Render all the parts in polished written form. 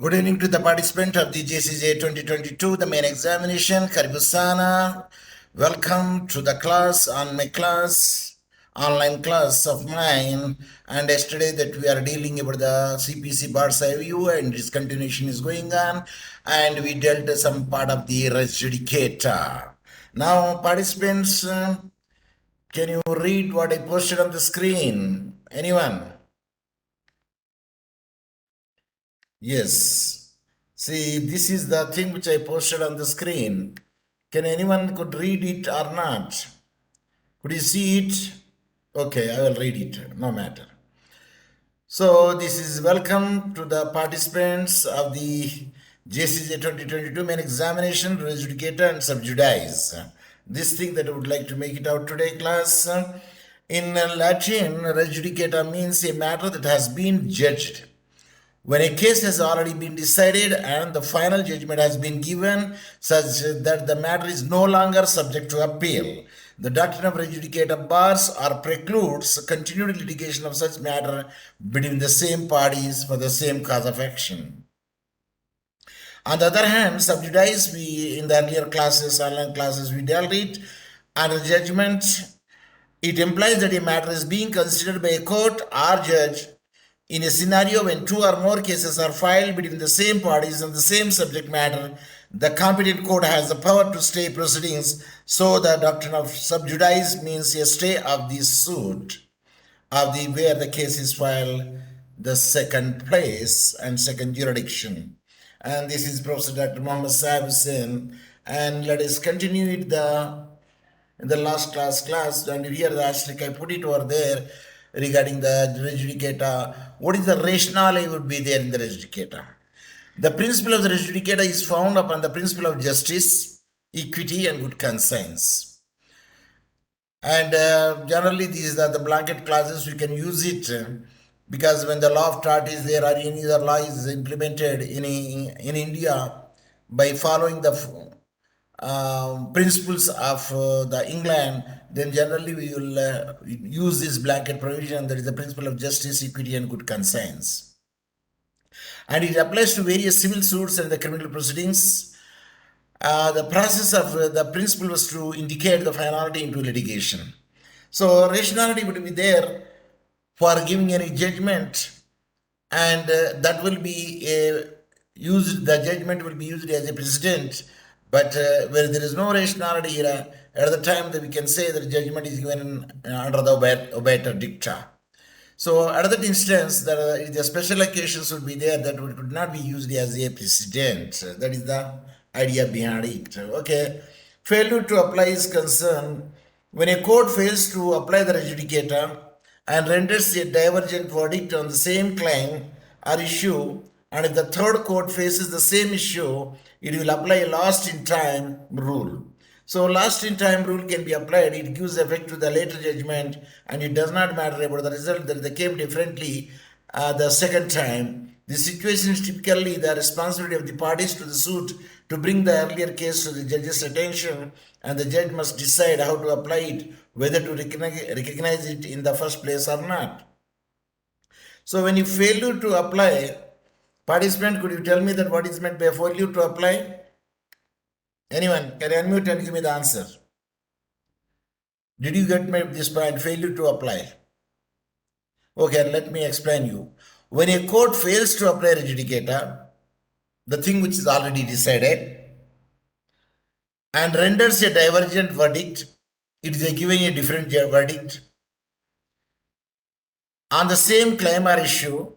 Good evening to the participant of the JCJ 2022, the main examination. Karibu sana. Welcome to the class on my class, online class of mine. And yesterday that we are dealing about the CPC Part-I view and its continuation is going on. And we dealt some part of the res judicata. Now, participants, can you read what I posted on the screen? Anyone? Yes. See, this is the thing which I posted on the screen. Can anyone could read it or not? Could you see it? Okay, I will read it. No matter. So this is welcome to the participants of the JCJ 2022 main examination, res judicata and sub judice. This thing that I would like to make it out today, class. In Latin, res judicata means a matter that has been judged. When a case has already been decided and the final judgment has been given such that the matter is no longer subject to appeal, the doctrine of res judicata bars or precludes continued litigation of such matter between the same parties for the same cause of action. On the other hand, sub judice, we in the earlier classes, online classes, we dealt it under judgment. It implies that a matter is being considered by a court or judge in a scenario when two or more cases are filed between the same parties on the same subject matter. The competent court has the power to stay proceedings. So the doctrine of sub judice means a stay of the suit of the where the case is filed, the second place and second jurisdiction. And this is Professor Dr. Mohammed Saheb Hussain. And let us continue with in the last class. And here the asterisk I put it over there regarding the res judicata. What is the rationale would be there in the res judicata? The principle of the res judicata is found upon the principle of justice, equity, and good conscience. And generally, these are the blanket clauses. We can use it because when the law of tort is there or any other law is implemented in India by following the principles of the England, then generally we will use this blanket provision, that is the principle of justice, equity, and good conscience. And it applies to various civil suits and the criminal proceedings. The process of the principle was to indicate the finality into litigation. So rationality would be there for giving any judgment, and that will be used, the judgment will be used as a precedent. But where there is no rationality, at the time that we can say that judgment is given under the obiter dicta. So at that instance, the special occasions would be there that could not be used as a precedent. That is the idea behind it. Okay. Failure to apply is concerned when a court fails to apply the res judicata and renders a divergent verdict on the same claim or issue, and if the third court faces the same issue, it will apply a last in time rule. So last in time rule can be applied. It gives effect to the later judgment, and it does not matter about the result that they came differently the second time. The situation is typically the responsibility of the parties to the suit to bring the earlier case to the judge's attention, and the judge must decide how to apply it, whether to recognize it in the first place or not. So when you fail to apply, participant, could you tell me that what is meant by failure to apply? Anyone can unmute and give me the answer. Did you get this point? Failure to apply. Okay, let me explain you. When a court fails to apply res judicata, the thing which is already decided, and renders a divergent verdict, it is giving a different verdict on the same claim or issue,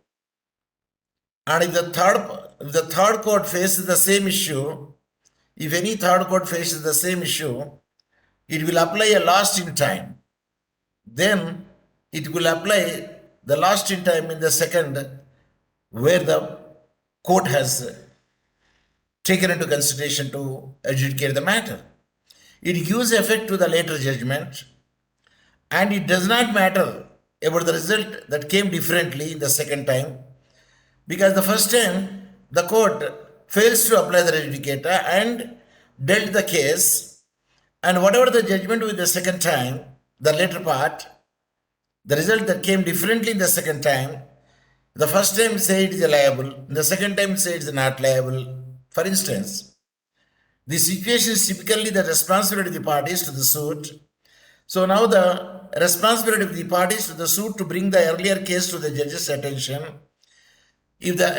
and if the third court faces the same issue, if any third court faces the same issue, it will apply a last in time. Then it will apply the last in time in the second, where the court has taken into consideration to adjudicate the matter. It gives effect to the later judgment, and it does not matter about the result that came differently in the second time, because the first time the court fails to apply the res judicata and dealt the case, and whatever the judgment with the second time, the later part, the result that came differently in the second time, The first time say it is liable, the second time say it is not liable. For instance, the situation is typically the responsibility of the parties to the suit. So now the responsibility of the parties to the suit to bring the earlier case to the judge's attention. If the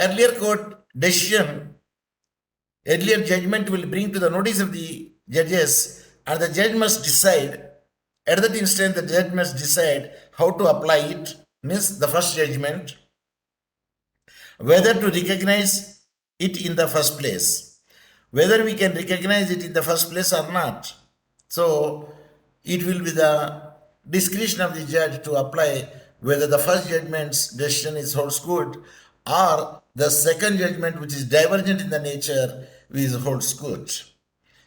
earlier judgment will bring to the notice of the judges, and the judge must decide, at that instant the judge must decide how to apply it, means the first judgment, whether to recognize it in the first place, whether we can recognize it in the first place or not. So it will be the discretion of the judge to apply whether the first judgment's decision is holds good or the second judgment, which is divergent in the nature, is holds good.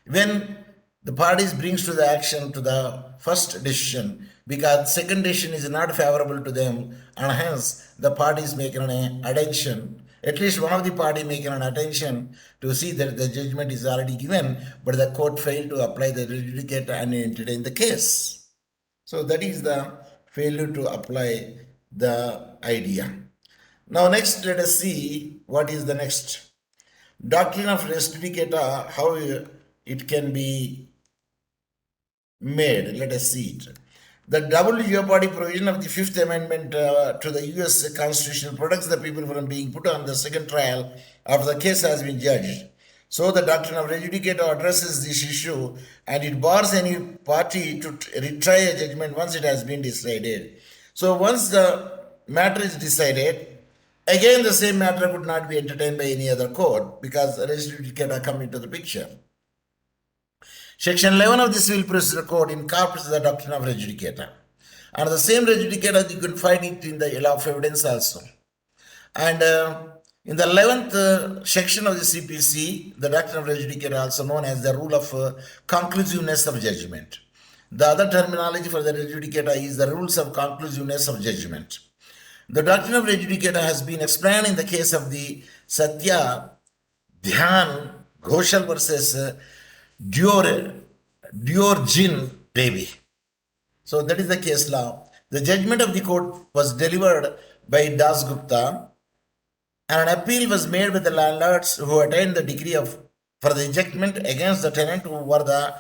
When the parties brings to the action to the first decision, because second decision is not favorable to them, and hence the parties make an attention, at least one of the party making an attention to see that the judgment is already given, but the court failed to apply the judicata and entertain the case. So that is the failure to apply the idea. Now next, let us see what is the next. Doctrine of res judicata, how it can be made. Let us see it. The double jeopardy provision of the Fifth Amendment to the U.S. Constitution protects the people from being put on the second trial after the case has been judged. So the doctrine of res judicata addresses this issue, and it bars any party to retry a judgment once it has been decided. So once the matter is decided, again the same matter could not be entertained by any other court because res judicata come into the picture. Section 11 of the Civil Procedure Code incorporates the doctrine of res judicata. And the same res judicata, you can find it in the law of evidence also. And in the 11th section of the CPC, the doctrine of res judicata, also known as the rule of conclusiveness of judgment. The other terminology for the res judicata is the rules of conclusiveness of judgment. The doctrine of res judicata has been explained in the case of the Satya Dhyan Ghoshal versus Diorjin Devi. So that is the case law. The judgment of the court was delivered by Das Gupta, and an appeal was made by the landlords who attained the decree for the ejectment against the tenant who were the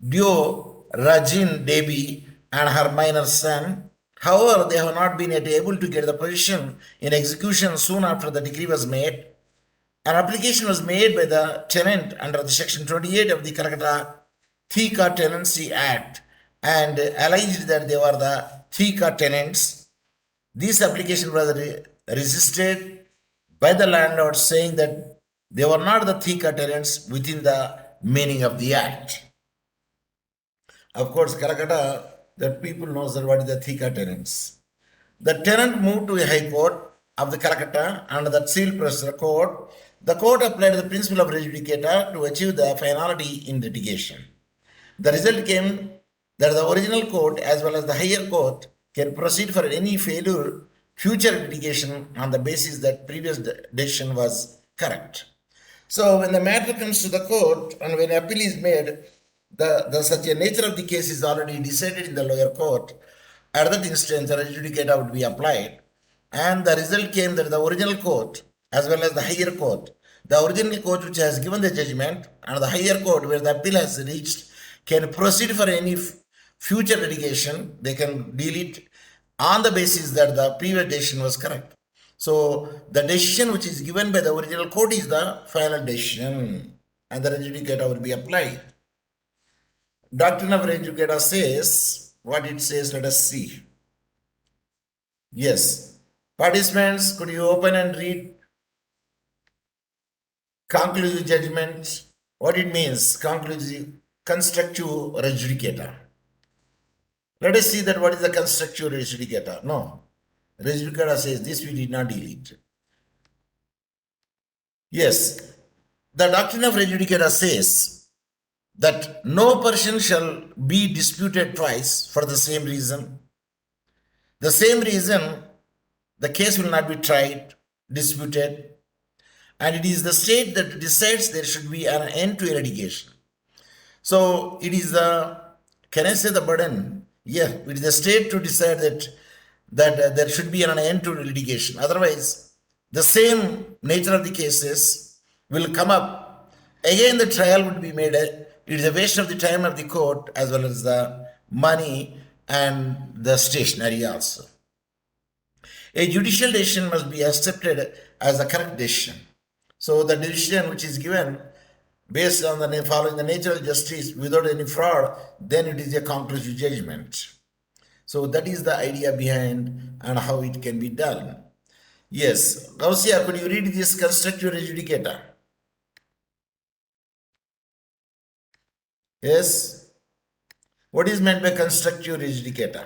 Diorjin Devi and her minor son. However, they have not been able to get the position in execution soon after the decree was made. An application was made by the tenant under the Section 28 of the Calcutta Thika Tenancy Act and alleged that they were the Thika tenants. This application was resisted by the landlord, saying that they were not the Thika tenants within the meaning of the act. Of course, Calcutta, the people knows that what is the Thika tenants. The tenant moved to a high court of the Calcutta under the Civil Procedure Code. The court applied the principle of res judicata to achieve the finality in litigation. The result came that the original court as well as the higher court can proceed for any future litigation on the basis that previous decision was correct. So when the matter comes to the court and when appeal is made, the such a nature of the case is already decided in the lower court. At that instance, the res judicata would be applied, and the result came that the original court as well as the higher court, the original court which has given the judgment and the higher court where the appeal has reached, can proceed for any future litigation. They can deal it on the basis that the previous decision was correct. So the decision which is given by the original court is the final decision, and the res judicata will be applied. Doctrine of res judicata says, what it says, let us see. Yes. Participants, could you open and read conclusive judgment? What it means, conclusive, constructive res judicata. Let us see that what is the constructive res judicata. No. Res judicata says this, we did not deal it. Yes. The doctrine of res judicata says that no person shall be disputed twice for the same reason. The same reason, the case will not be tried, disputed, and it is the state that decides there should be an end to litigation. So it is the, can I say the burden? Yeah, it is the state to decide that that there should be an end to litigation. Otherwise, the same nature of the cases will come up. Again, the trial would be made. It is a waste of the time of the court as well as the money and the stationery also. A judicial decision must be accepted as a correct decision. So the decision which is given based on the following the natural justice without any fraud, then it is a conclusive judgment. So that is the idea behind and how it can be done. Yes, Gausia, could you read this constructive res judicata? Yes. What is meant by constructive res judicata?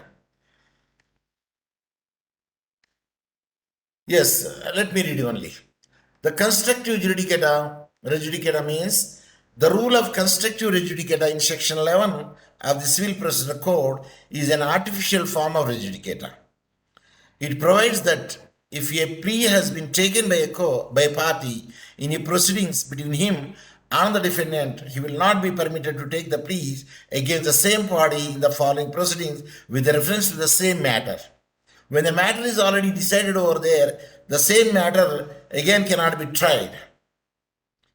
Yes, let me read only. The constructive res judicata means the rule of constructive res judicata in section 11 of the Civil Procedure Code is an artificial form of res judicata. It provides that if a plea has been taken by a party in a proceedings between him and the defendant, he will not be permitted to take the pleas against the same party in the following proceedings with reference to the same matter. When the matter is already decided over there, the same matter again cannot be tried.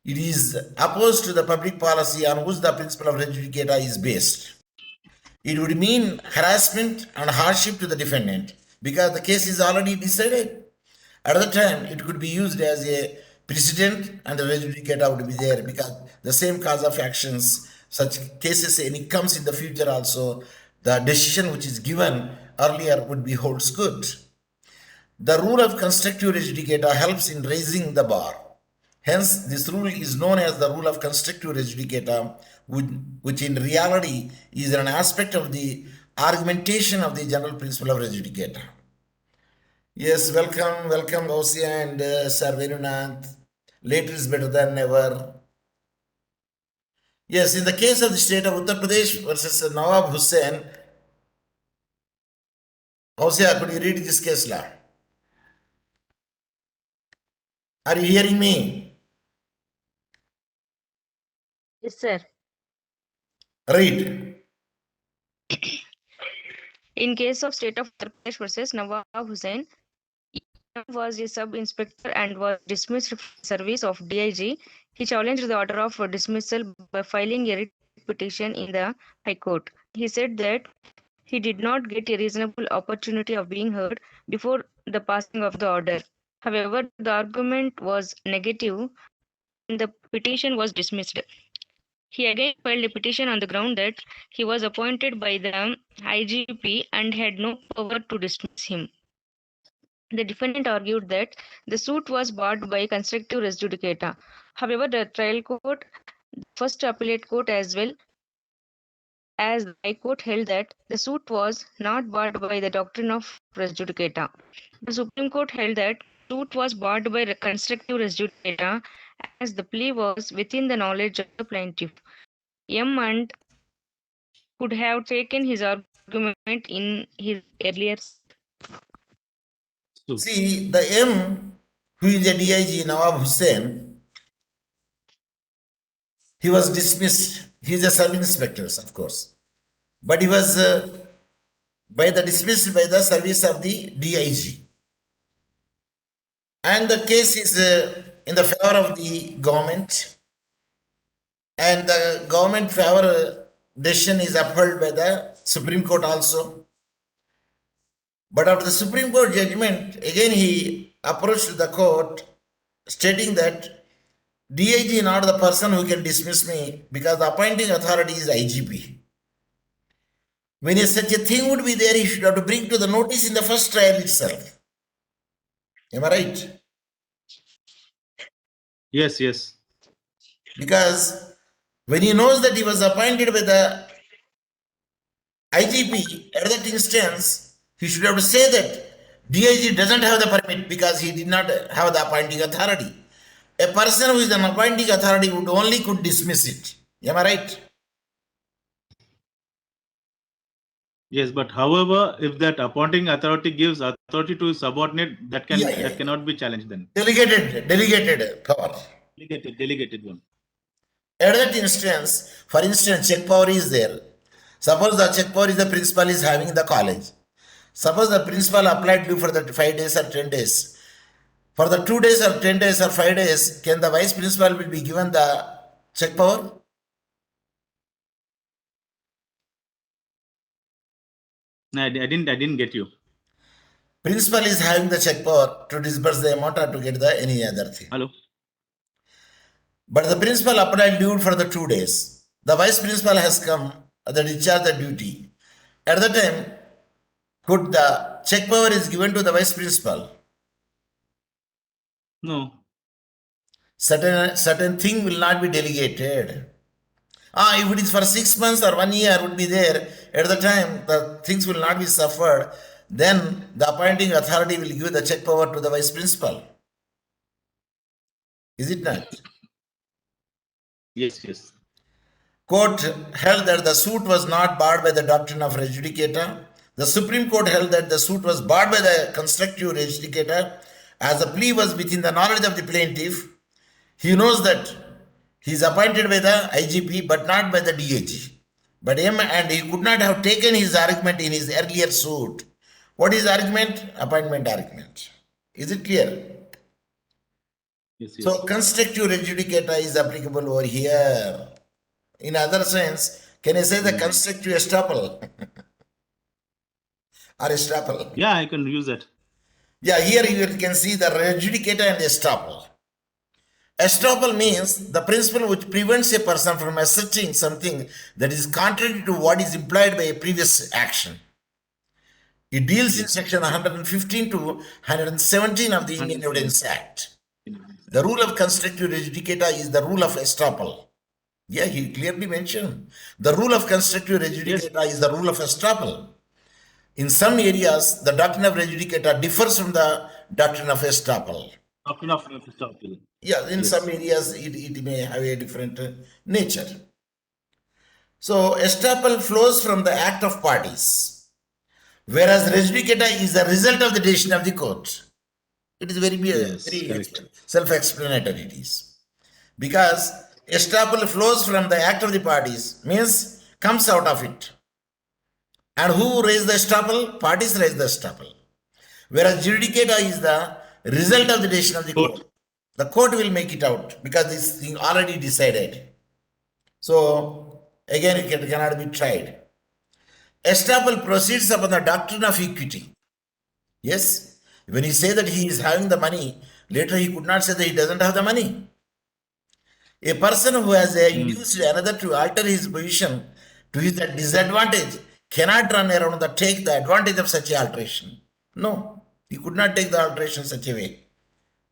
It is opposed to the public policy on which the principle of res judicata is based. It would mean harassment and hardship to the defendant because the case is already decided. At the time, it could be used as a precedent and the res judicata would be there because the same cause of actions, such cases, any comes in the future also, the decision which is given earlier would be holds good. The rule of constructive res judicata helps in raising the bar. Hence, this rule is known as the rule of constructive res judicata, which in reality is an aspect of the argumentation of the general principle of res judicata. Yes, welcome, Gausia and Sir Venunath. Later is better than never. Yes, in the case of the state of Uttar Pradesh versus Nawab Hussain, Gausia, could you read this case law? Are you hearing me? Yes, sir. Read. In case of state of Uttar Pradesh versus Nawab Hussain, was a sub-inspector and was dismissed from service of DIG. He challenged the order of dismissal by filing a writ petition in the High Court. He said that he did not get a reasonable opportunity of being heard before the passing of the order. However, the argument was negative and the petition was dismissed. He again filed a petition on the ground that he was appointed by the IGP and had no power to dismiss him. The defendant argued that the suit was barred by constructive res judicata. However, the trial court, the first appellate court as well as the High Court held that the suit was not barred by the doctrine of res judicata. The Supreme Court held that the suit was barred by constructive res judicata as the plea was within the knowledge of the plaintiff. M and could have taken his argument in his earlier. See, the M, who is the DIG Nawab Hussain, he was dismissed. He is a sub-inspector, of course. But he was dismissed by the service of the DIG. And the case is in the favor of the government. And the government favor decision is upheld by the Supreme Court also. But after the Supreme Court judgment, again he approached the court stating that DIG is not the person who can dismiss me because the appointing authority is IGP. When such a thing would be there, he should have to bring to the notice in the first trial itself. Am I right? Yes, yes. Because when he knows that he was appointed by the IGP, at that instance, he should have to say that DIG doesn't have the permit because he did not have the appointing authority. A person who is an appointing authority would only could dismiss it. Am I right? Yes, but however, if that appointing authority gives authority to his subordinate, that cannot be challenged then. Delegated power. Delegated one. At that instance, for instance, check power is there. Suppose the check power is the principal is having the college. Suppose the principal applied leave for the 5 days or 10 days. For the 2 days or 10 days or 5 days, can the vice principal will be given the check power? No, I didn't get you. Principal is having the check power to disburse the amount or to get the any other thing. Hello. But the principal applied leave for the 2 days. The vice principal has come to discharge the duty. At the time, could the check power is given to the vice principal? No. Certain thing will not be delegated. If it is for 6 months or 1 year would be there, at the time the things will not be suffered, then the appointing authority will give the check power to the vice principal. Is it not? Yes, yes. Court held that the suit was not barred by the doctrine of res judicata. The Supreme Court held that the suit was barred by the constructive res judicata as the plea was within the knowledge of the plaintiff. He knows that he is appointed by the IGP but not by the DAG. But and he could not have taken his argument in his earlier suit. What is argument? Appointment argument. Is it clear? Yes, yes. So constructive res judicata is applicable over here. In other sense, can I say the constructive estoppel? Or estoppel? Yeah, I can use that. Yeah, here you can see the res judicata and estoppel. Estoppel means the principle which prevents a person from asserting something that is contrary to what is implied by a previous action. It deals in section 115 to 117 of the Indian Evidence Act. The rule of constructive res judicata is the rule of estoppel. Yeah, he clearly mentioned. The rule of constructive res judicata is the rule of estoppel. In some areas, the doctrine of res judicata differs from the doctrine of estoppel. Doctrine of estoppel. Yeah, in some areas, it may have a different nature. So, estoppel flows from the act of parties, whereas res judicata is the result of the decision of the court. It is very self-explanatory. It is. Because estoppel flows from the act of the parties, means comes out of it. And who raised the estoppel? Parties raised the estoppel. Whereas judicata is the result of the decision of the court. The court will make it out because this thing already decided. So, again, it cannot be tried. Estoppel proceeds upon the doctrine of equity. Yes? When he say that he is having the money, later he could not say that he doesn't have the money. A person who has induced another to alter his position to his disadvantage cannot run around and take the advantage of such alteration. No, he could not take the alteration such a way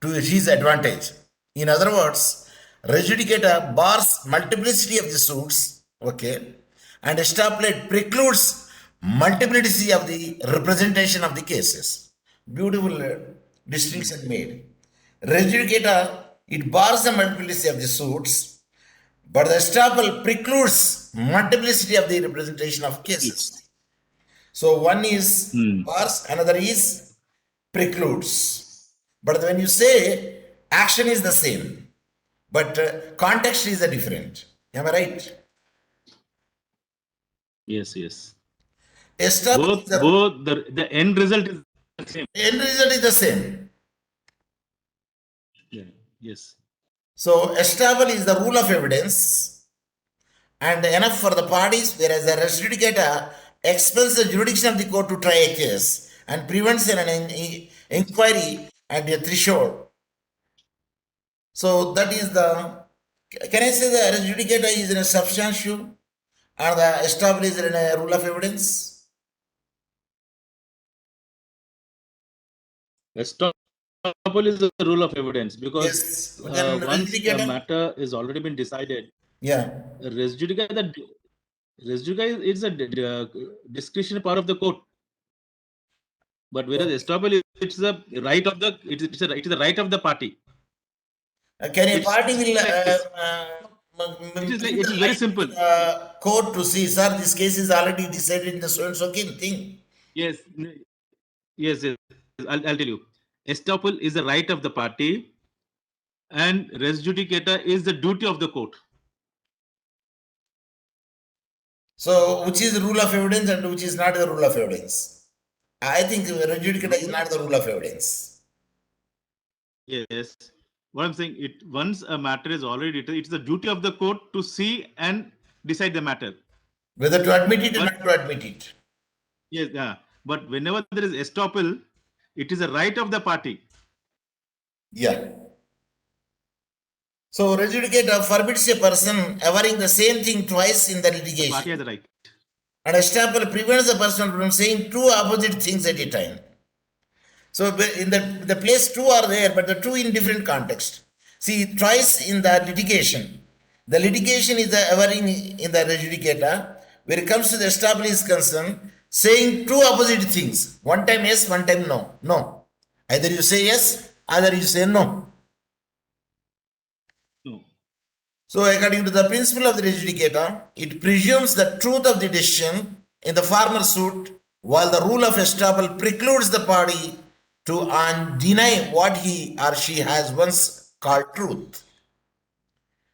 to his advantage. In other words, res judicata bars multiplicity of the suits, okay, and estoppel precludes multiplicity of the representation of the cases. Beautiful distinction made. Res judicata, it bars the multiplicity of the suits, but the estoppel precludes multiplicity of the representation of cases. So one is bars, another is precludes. But when you say action is the same, but context is different. Am I right? Yes, yes. Both the end result is the same. End result is the same. Yeah. Yes. So estoppel is the rule of evidence and enough for the parties, whereas the res judicata expels the jurisdiction of the court to try a case and prevents an inquiry at a threshold. So that is the, can I say the res judicata is in a substantive or the estoppel is in a rule of evidence? Estoppel is the rule of evidence because yes. Once the matter is already been decided, yeah, res judicata is a discretionary power of the court. But whereas estoppel it's the right of the it is the right of the party. Can a party will it is very simple. Court to see, sir, this case is already decided in the so and so thing. Yes. I'll tell you. Estoppel is the right of the party, and res judicata is the duty of the court. So, which is the rule of evidence and which is not the rule of evidence? I think res judicata is not the rule of evidence. Yes. What I'm saying, once a matter is already written, it's the duty of the court to see and decide the matter. Whether to admit it or But- not to admit it. Yes, but whenever there is estoppel, it is a right of the party. Yeah. So res judicata forbids a person averring the same thing twice in the The party litigation. has a right. And estoppel prevents the person from saying two opposite things at a time. So in the place two are there, but the two in different context. See, twice in the litigation. The litigation is the averring in the res judicata. When it comes to the estoppel is concerned, saying two opposite things. One time yes, one time no. No. Either you say yes, either you say no. No. So according to the principle of the res judicata, it presumes the truth of the decision in the former suit, while the rule of estoppel precludes the party to deny what he or she has once called truth.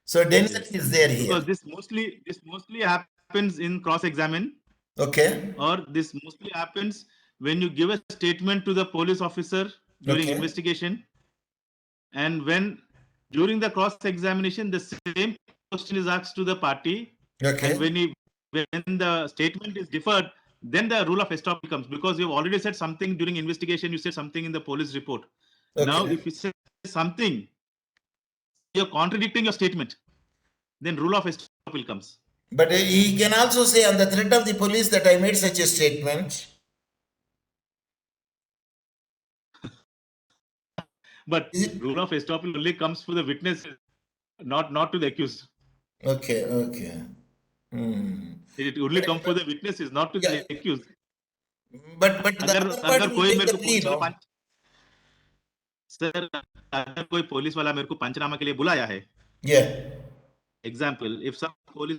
So denial is there here. Because this mostly happens in cross-examine, Okay. or this mostly happens when you give a statement to the police officer during Okay. investigation, and when during the cross-examination the same question is asked to the party, Okay. and when the statement is deferred, then the rule of estoppel comes, because you've already said something during investigation, you said something in the police report. Now, Okay. if you say something, you're contradicting your statement, then rule of estoppel comes. But he can also say on the threat of the police that I made such a statement. But Is it? rule of estoppel only comes for the witness, not to the accused. Okay. Okay. It only comes for the witnesses, not to Yeah. the accused. But the अगर other party अगर will कोई take मेरे the को plea, police वाला no? Sir, अगर कोई police वाला मेरे को पंचनामा के लिए बुलाया है, Yeah. Example, if some police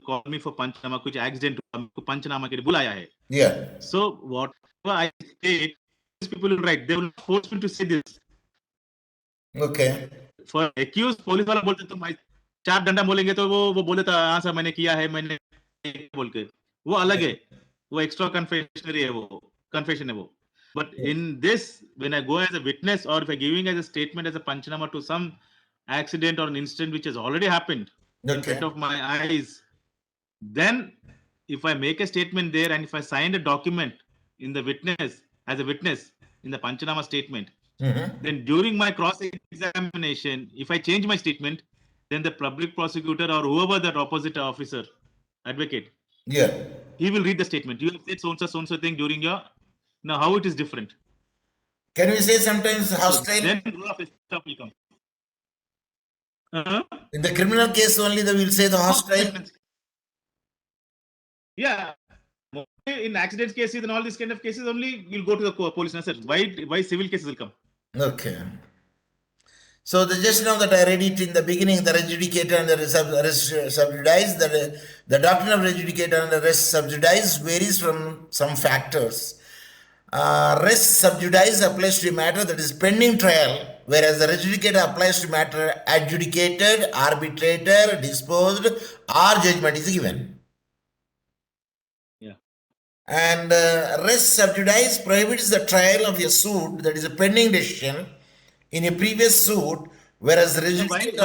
call me for panchnama, कुछ एक्सीडेंट हुआ, मेरे को पंचनामा के लिए बुलाया है, Yeah. so whatever I say, these people will write, they will force me to say this. Okay. For accused, police वाला बोलते तो मैं चार डंडा बोलेंगे तो वो बोले था हाँ सर मैंने किया है, मैंने बोल के, वो अलग है, वो एक्स्ट्रा कन्फेशनरी है, वो कन्फेशन है वो. But in this, when I go as a witness, or if I giving as a statement as a panchanama to some accident or an incident which has already happened in Okay. front of my eyes, then if I make a statement there and if I signed a document in the witness as a witness in the panchanama statement, then during my cross-examination, if I change my statement, then the public prosecutor or whoever that opposite officer, advocate, Yeah. he will read the statement. You have said so and so thing during your. Now, how it is different? Can we say sometimes So hostile? then rule of estoppel will come. Uh-huh. In the criminal case only, they will say the hostile. Yeah. In accident cases and all these kind of cases, only you'll go to the police and say, why civil cases will come? Okay. So just now that I read it in the beginning, the res judicata and the res subjudice, the doctrine of res judicata and the res subjudice varies from some factors. Res subjudice applies to a matter that is pending trial, whereas the res judicata applies to matter adjudicated, arbitrated, disposed, or judgment is given. Yeah. And res subjudice prohibits the trial of a suit that is a pending decision in a previous suit, whereas res So judicata.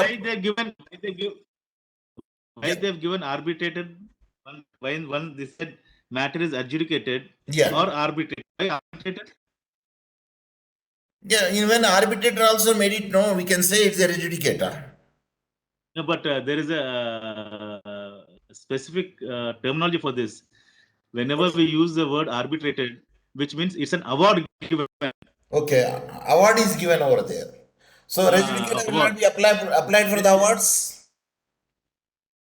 Why they've given arbitrated when they said matter is adjudicated or arbitrated? Why arbitrated? Yeah, when arbitrator also made it known, we can say it's a res judicata. No, but there is a specific terminology for this. Whenever we use the word arbitrated, which means it's an award given. Okay, award is given over there. So res judicata will not be applied for the awards.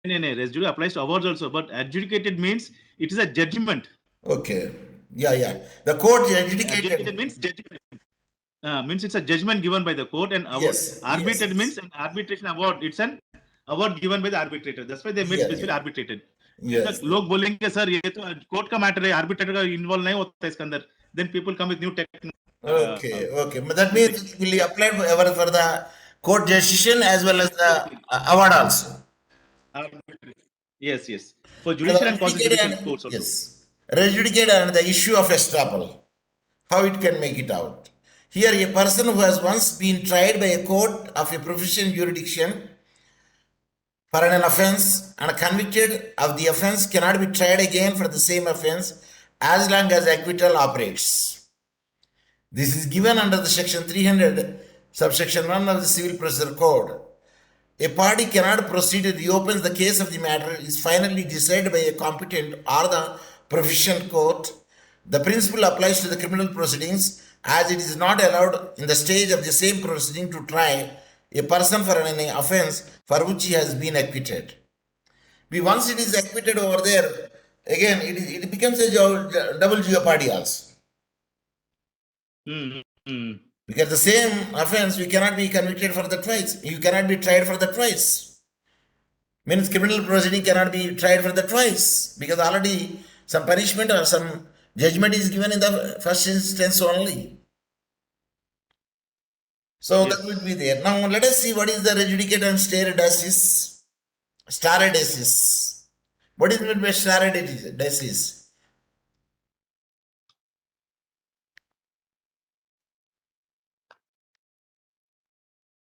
No, res judicata applies to awards also, but adjudicated means it is a judgment. Okay, yeah. The court adjudicated. Adjudicated means judgment. Means it's a judgment given by the court, and arbitrated means an arbitration award. It's an award given by the arbitrator. That's why they made specifically arbitrated. Yes. लोग बोलेंगे sir ये तो court का matter है, arbitrator का involve नहीं होता है इसके अंदर. Then people come with new technology. Okay. But that means it will be applied for the court decision as well as the award also. Yes. For judicial and constitutional courts also. Yes. Res judicata and the issue of estoppel. how it can make it out. Here, a person who has once been tried by a court of a proficient jurisdiction for an offense and convicted of the offense cannot be tried again for the same offense as long as acquittal operates. This is given under the section 300, subsection 1 of the Civil Procedure Code. A party cannot proceed to reopen the case of the matter is finally decided by a competent or the proficient court. The principle applies to the criminal proceedings as it is not allowed in the stage of the same proceeding to try a person for an offense for which he has been acquitted. Once it is acquitted over there, again it becomes a double jeopardy also. Because the same offense, you cannot be convicted for the twice. You cannot be tried for the twice. Means criminal proceeding cannot be tried for the twice. Because already some punishment or some judgment is given in the first instance only. So that will be there. Now let us see what is the res judicata and stare decisis. Stare decisis. What is meant by stare decisis?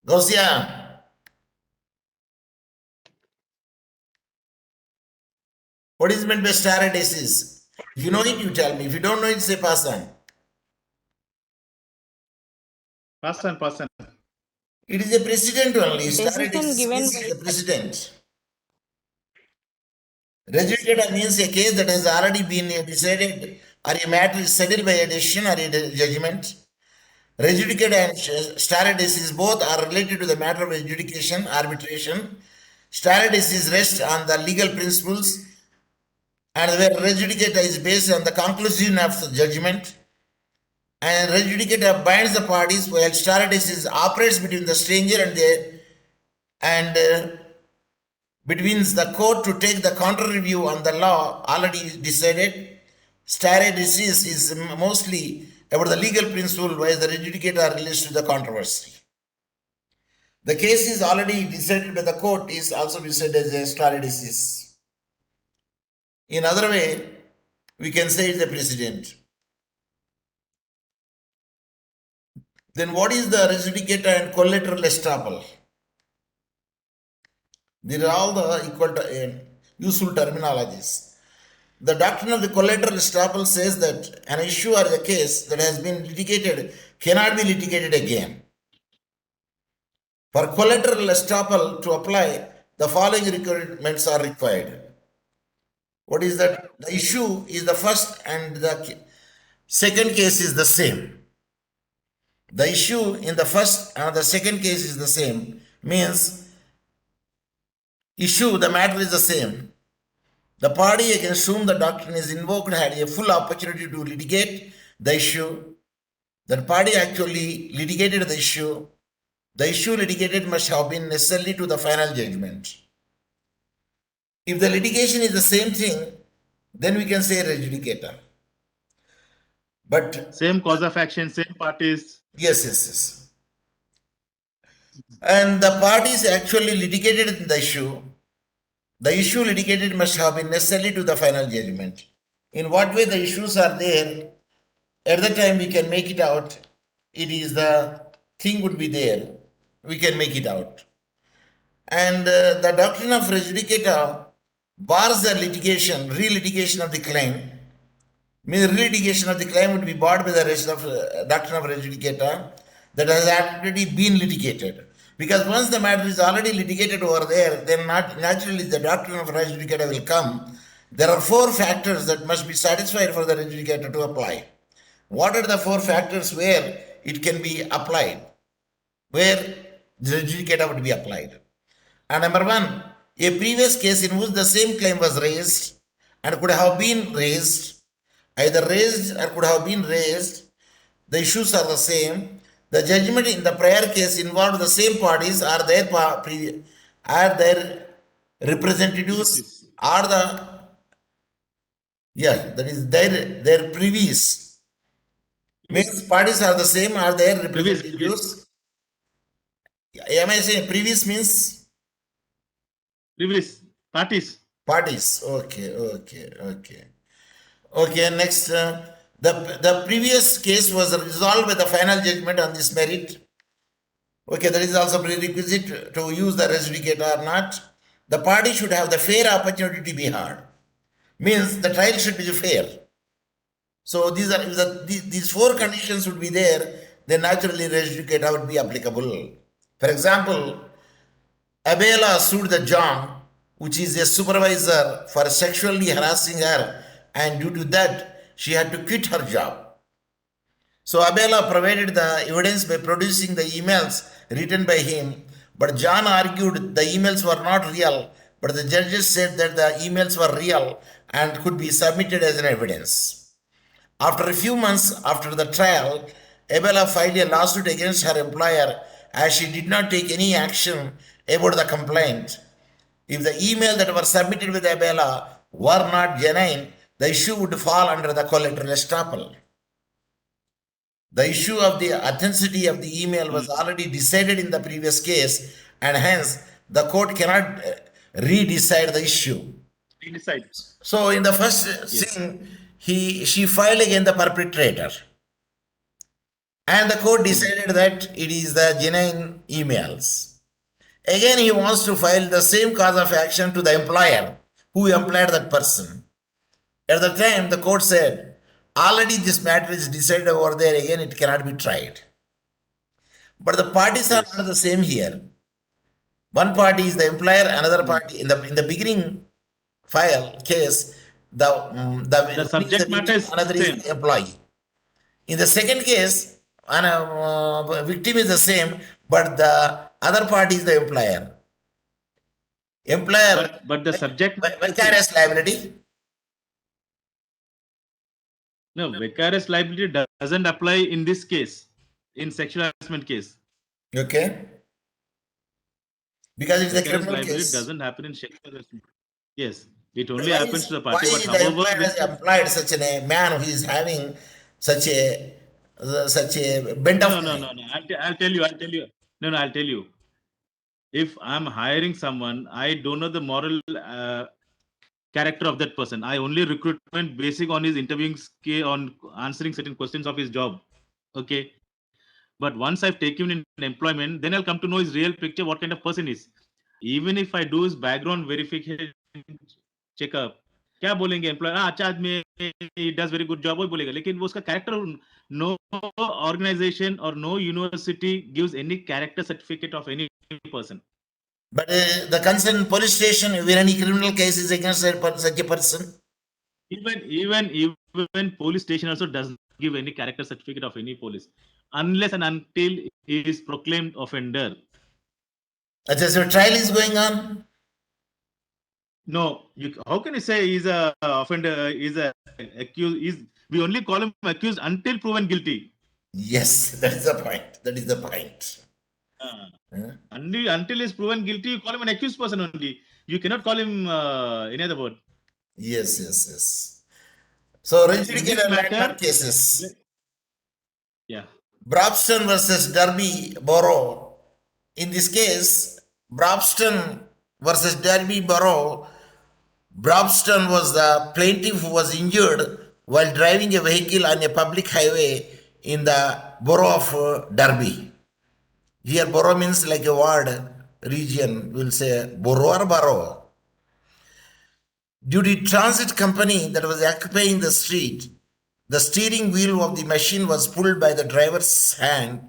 Gausia. What is meant by stare decisis? If you know it, you tell me. If you don't know it, say pass on. Pass on. It is a precedent only. Stare Decision given decisis by is a precedent. Res judicata means a case that has already been decided or a matter is settled by a decision or a judgment. Res judicata and stare decisis both are related to the matter of adjudication, arbitration. Stare decisis rests on the legal principles and where res judicata is based on the conclusion of the judgment. And res judicata binds the parties while stare decisis operates between the stranger and between the court to take the counter review on the law already decided. Stare decisis is mostly about the legal principle while the res judicata relates to the controversy. The case is already decided by the court is also decided as a stare decisis. In other way, we can say it's a precedent. Then what is the res judicata and collateral estoppel? These are all the useful terminologies. The doctrine of the collateral estoppel says that an issue or a case that has been litigated cannot be litigated again. For collateral estoppel to apply, the following requirements are required. What is that? The issue is the first and the second case is the same. The issue in the first and the second case is the same. Means issue, the matter is the same. The party against whom the doctrine is invoked had a full opportunity to litigate the issue. The party actually litigated the issue. The issue litigated must have been necessarily to the final judgment. If the litigation is the same thing, then we can say res judicata. But same cause of action, same parties. Yes. And the parties actually litigated the issue. The issue litigated must have been necessarily to the final judgment. In what way the issues are there, at the time we can make it out. It is the thing would be there. We can make it out. And the doctrine of res judicata bars the litigation, relitigation of the claim. Means relitigation of the claim would be barred by the rest of doctrine of res judicata that has already been litigated. Because once the matter is already litigated over there, then naturally the doctrine of res judicata will come. There are 4 factors that must be satisfied for the res judicata to apply. What are the 4 factors where it can be applied? Where the res judicata would be applied? And number 1, a previous case in which the same claim was raised and could have been raised, either raised or could have been raised, the issues are the same. The judgment in the prior case involved the same parties or their representatives or that is their previous. Means parties are the same or their representatives. Am I saying previous means? Previous parties. Parties. Okay. Okay, next. The previous case was resolved with the final judgment on this merit. Okay, that is also prerequisite to use the res judicata or not. The party should have the fair opportunity to be heard. Means the trial should be fair. So these four conditions would be there, then naturally res judicata would be applicable. For example, Abela sued the John, which is a supervisor, for sexually harassing her, and due to that, she had to quit her job. So Abela provided the evidence by producing the emails written by him, but John argued the emails were not real, but the judges said that the emails were real and could be submitted as an evidence. After a few months after the trial, Abela filed a lawsuit against her employer as she did not take any action about the complaint. If the email that were submitted with Abela were not genuine, the issue would fall under the collateral estoppel. The issue of the authenticity of the email was already decided in the previous case, and hence the court cannot redecide the issue. Decide. So in the first thing, she filed against the perpetrator, and the court decided that it is the genuine emails. Again, he wants to file the same cause of action to the employer who employed that person. At the time, the court said, already this matter is decided over there, again it cannot be tried. But the parties are not the same here. One party is the employer, another party, in the beginning file case, the subject matter is another same. is the employee. In the second case, victim is the same, but the other party is the employer. But the subject vicarious liability. No, vicarious liability doesn't apply in this case, in sexual harassment case. Okay. Because it's a Vicarious criminal liability case. doesn't happen in sexual harassment. Yes, it only happens to the Why party. is But the however, employer has employed such a man who is having such a bent of no. I'll tell you. No, I'll tell you. If I'm hiring someone, I don't know the moral character of that person. I only recruitment basic on his interviewing skill, on answering certain questions of his job. Okay. But once I've taken him in employment, then I'll come to know his real picture, what kind of person is. Even if I do his background verification checkup, क्या बोलेंगे employer अच्छा आदमी he does very good job वो बोलेगा लेकिन वो उसका character no organization or no university gives any character certificate of any person. But the concerned police station, when any criminal case is against such a person, even police station also doesn't give any character certificate of any police unless and until he is proclaimed offender. so trial is going on. No, how can you say he's a offender? He's a accused. We only call him accused until proven guilty. Yes, that is the point. Until he's proven guilty, you call him an accused person only. You cannot call him any other word. Yes. So, Judicata cases. Yeah. Brobston versus Derby Borough. In this case, Brobston versus Derby Borough, Brobston was the plaintiff who was injured while driving a vehicle on a public highway in the borough of Derby. Here, borough means like a ward, region, we'll say borough or borough. Due to transit company that was occupying the street, the steering wheel of the machine was pulled by the driver's hand.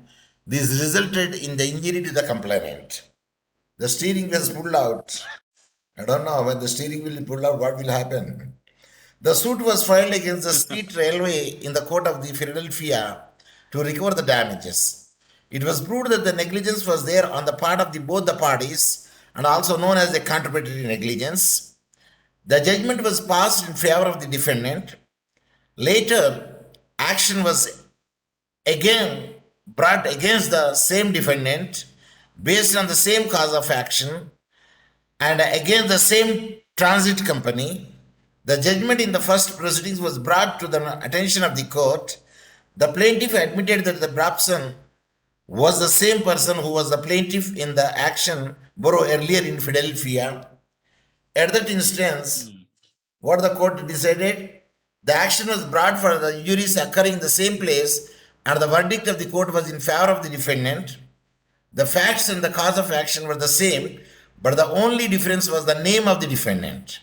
This resulted in the injury to the complainant. The steering was pulled out. I don't know when the steering wheel is pulled out, what will happen. The suit was filed against the Street Railway in the court of the Philadelphia to recover the damages. It was proved that the negligence was there on the part of both the parties and also known as the contributory negligence. The judgment was passed in favor of the defendant. Later, action was again brought against the same defendant based on the same cause of action and against the same transit company. The judgment in the first proceedings was brought to the attention of the court. The plaintiff admitted that the Brobson was the same person who was the plaintiff in the action brought earlier in Philadelphia. At that instance, what the court decided? The action was brought for the injuries occurring in the same place, and the verdict of the court was in favor of the defendant. The facts and the cause of action were the same, but the only difference was the name of the defendant.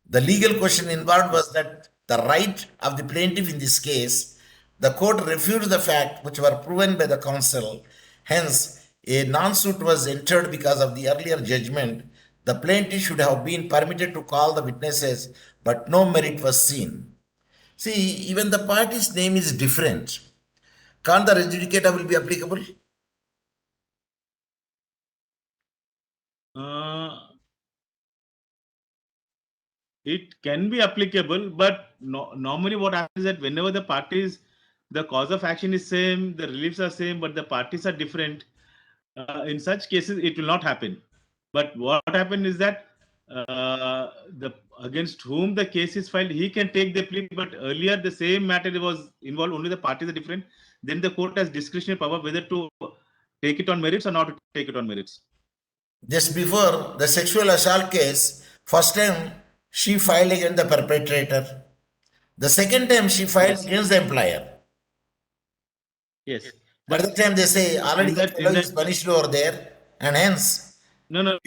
The legal question involved was that the right of the plaintiff in this case. The court refuted the fact which were proven by the counsel. Hence, a non-suit was entered because of the earlier judgment. The plaintiff should have been permitted to call the witnesses, but no merit was seen. See, even the party's name is different. Can't the res judicata will be applicable? It can be applicable, but normally what happens is that whenever the parties, the cause of action is same, the reliefs are same, but the parties are different. In such cases, it will not happen. But what happened is that the against whom the case is filed, he can take the plea. But earlier, the same matter was involved. Only the parties are different. Then the court has discretionary power whether to take it on merits or not to take it on merits. Just before the sexual assault case, first time she filed against the perpetrator. The second time she filed against the employer. Yes. But at the time they say already the fellow is punished over there, and hence. No.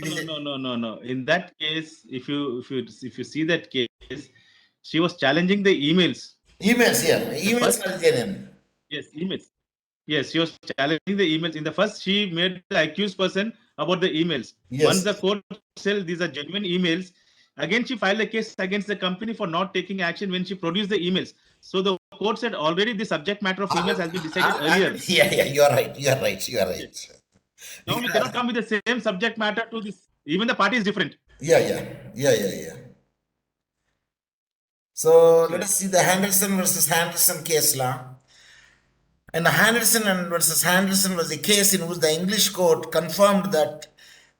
In that case, if you see that case, she was challenging the emails. Emails here. Emails are genuine. Yes, emails. Yes, she was challenging the emails. In the first, she made the accused person about the emails. Yes. Once the court said these are genuine emails, again she filed a case against the company for not taking action when she produced the emails. So the court said already the subject matter of emails has been decided earlier. Yeah, you are right. Yes. Now we cannot come with the same subject matter to this. Even the party is different. Yeah. So let us see the Henderson versus Henderson case law. And Henderson versus Henderson was a case in which the English court confirmed that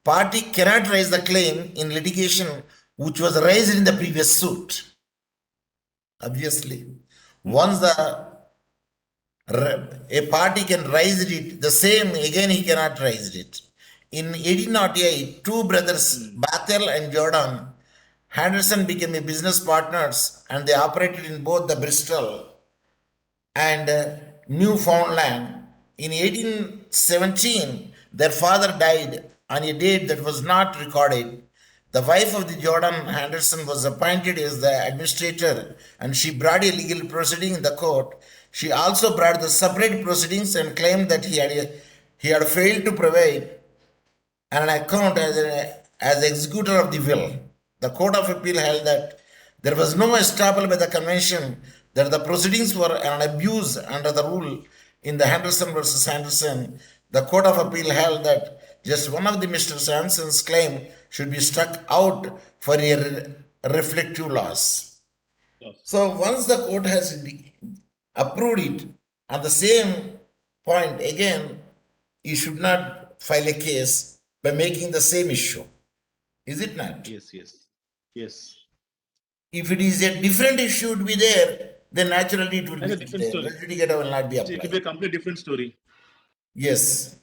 party cannot raise the claim in litigation which was raised in the previous suit. Obviously, once a party can raise it, the same again he cannot raise it. In 1808, two brothers, Bathel and Jordan, Henderson became a business partners, and they operated in both the Bristol and Newfoundland. In 1817, their father died on a date that was not recorded. The wife of the Jordan Henderson was appointed as the administrator, and she brought a legal proceeding in the court. She also brought the separate proceedings and claimed that he had failed to provide an account as executor of the will. The Court of Appeal held that there was no estoppel by the convention that the proceedings were an abuse under the rule in the Henderson versus Henderson. The Court of Appeal held that just one of the Mr. Sanson's claim should be struck out for a reflective loss. Yes. So once the court has approved it, on the same point again, you should not file a case by making the same issue. Is it not? Yes. If it is a different issue to be there, then naturally it will be different there. Res judicata will not be applied. It will be a completely different story. Yes.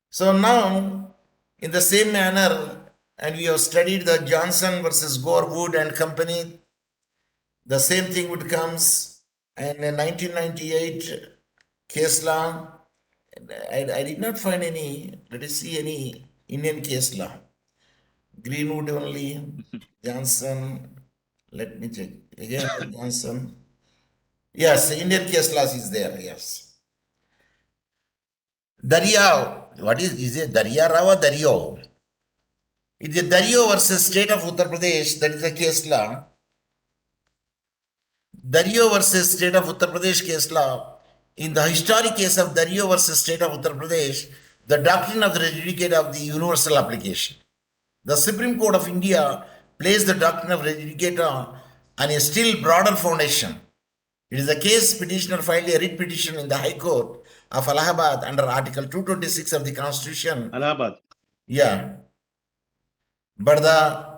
So now, in the same manner, and we have studied the Johnson versus Gore-Wood and Company, the same thing would comes, and in 1998 case law, I did not find any, let us see any Indian case law. Greenwood only, Johnson, let me check again. Johnson. Yes, Indian case laws is there. Yes. Darya, what is it? Darya Rao or Daryo? It is Daryo versus State of Uttar Pradesh. That is the case law. Daryo versus State of Uttar Pradesh case law. In the historic case of Daryo versus State of Uttar Pradesh, the doctrine of the res judicata of the universal application. The Supreme Court of India placed the doctrine of res judicata on a still broader foundation. It is a case petitioner filed a writ petition in the High Court of Allahabad under Article 226 of the Constitution. Allahabad. Yeah. But the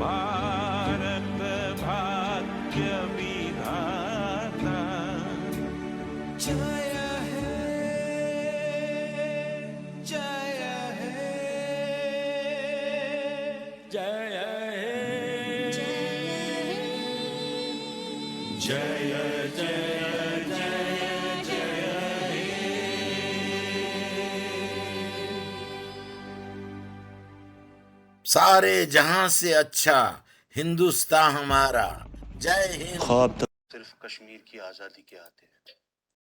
Bharat भाग्य विधाता जय हे जय हे जय हे जय जय सारे जहां से अच्छा हिंदुस्तान हमारा। जय हिंद। ख्वाब सिर्फ कश्मीर की आज़ादी के आते हैं।